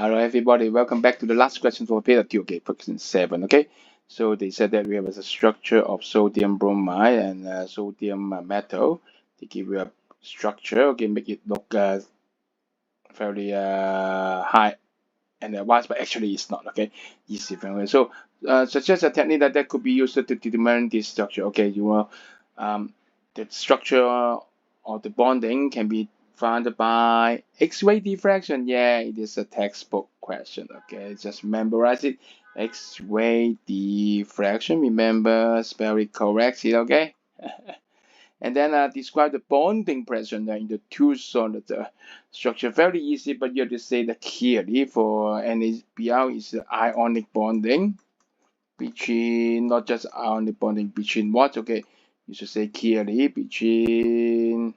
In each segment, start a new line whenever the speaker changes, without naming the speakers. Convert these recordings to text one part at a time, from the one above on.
Hello everybody, welcome back to the last question for paper 2, okay, question 7, okay. So they said that we have a structure of sodium bromide and sodium metal. They give you a structure, okay, make it look very high and advanced, but actually it's not, okay. It's different way. So suggest a technique that could be used to determine this structure, okay. You will the structure or the bonding can be found by X-ray diffraction. Yeah, it is a textbook question. Okay, just memorize it. X-ray diffraction. Remember, spell it correctly. Okay. And then describe the bonding pressure in the two solid structure. Very easy, but you have to say that clearly. For NaBr is ionic bonding between, not just ionic bonding between what? Okay, you should say clearly between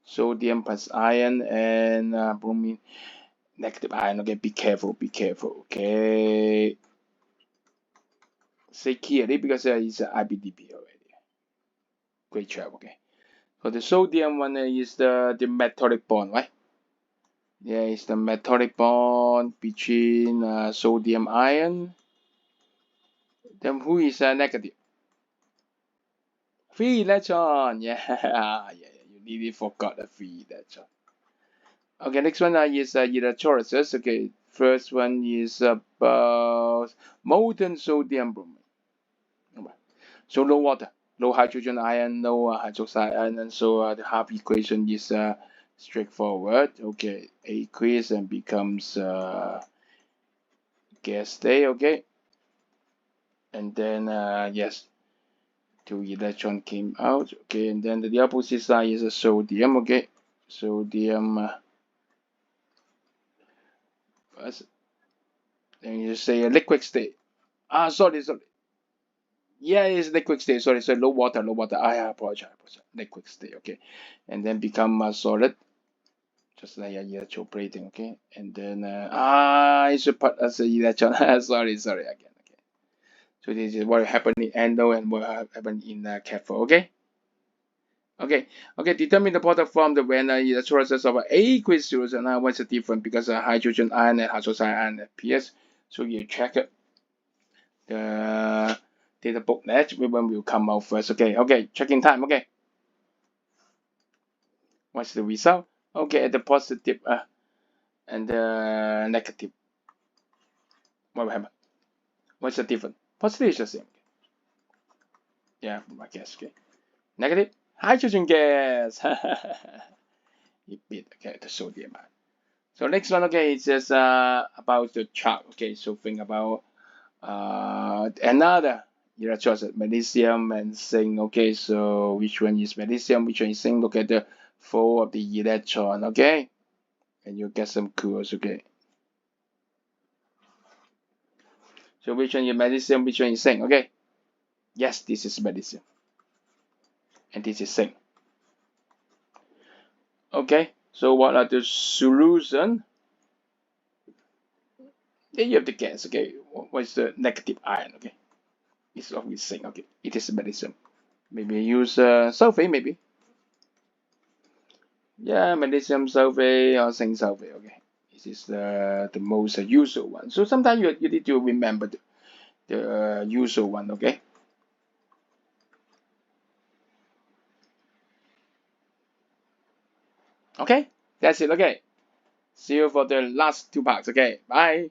sodium plus iron and bromine negative ion. Okay, be careful, be careful. Okay, say clearly because it's IBDP already. Great job. Okay, so the sodium one is the metallic bond, right? Yeah, it's the metallic bond between sodium ion. Then who is negative? Free electron. Yeah, yeah, you really forgot the free electron. Okay, next one is electrolysis. Okay, first one is about molten sodium bromide. So no water, no hydrogen ion, no hydroxide ion, and so the half equation is straightforward. Okay, aqueous and becomes gas state. Okay, and then yes, two electron came out. Okay, and then the opposite side is a sodium. Okay, sodium. First, then you say a liquid state. Sorry. Yeah, it's liquid state. Sorry, so low water, low water. I apologize. Liquid state, okay, and then become solid, just like electroplating, okay, and then I should put as a electron. sorry again. Okay, so this is what happened in anode and what happened in cathode. Okay. Okay. Determine the product from the when electrolysis of aqueous solution. Now, what's the difference? Because hydrogen ion and hydroxide ion appears. So you check it. The data book net when will come out first. Okay, checking time. Okay, what's the result? Okay, the positive and the negative. What will happen? What's the difference? Positive is the same. Yeah, I guess. Okay, negative hydrogen gas. It beat okay the sodium. So next one, okay, it's just about the chart. Okay, so think about another electrolyte, magnesium and zinc. Okay, so which one is magnesium, which one is zinc? Look at the flow of the electron. Okay, and you get some clues. Okay, so which one is magnesium, which one is zinc? Okay, yes, this is magnesium and this is zinc. Okay, so what are the solution? Then you have to guess. Okay, what is the negative ion? Okay, it's always zinc. Okay, it is magnesium. Maybe use sulfate. Maybe. Yeah, magnesium sulfate or zinc sulfate. Okay, this is the most usual one. So sometimes you need to remember the usual one. Okay. Okay, that's it. Okay, see you for the last two parts. Okay, bye.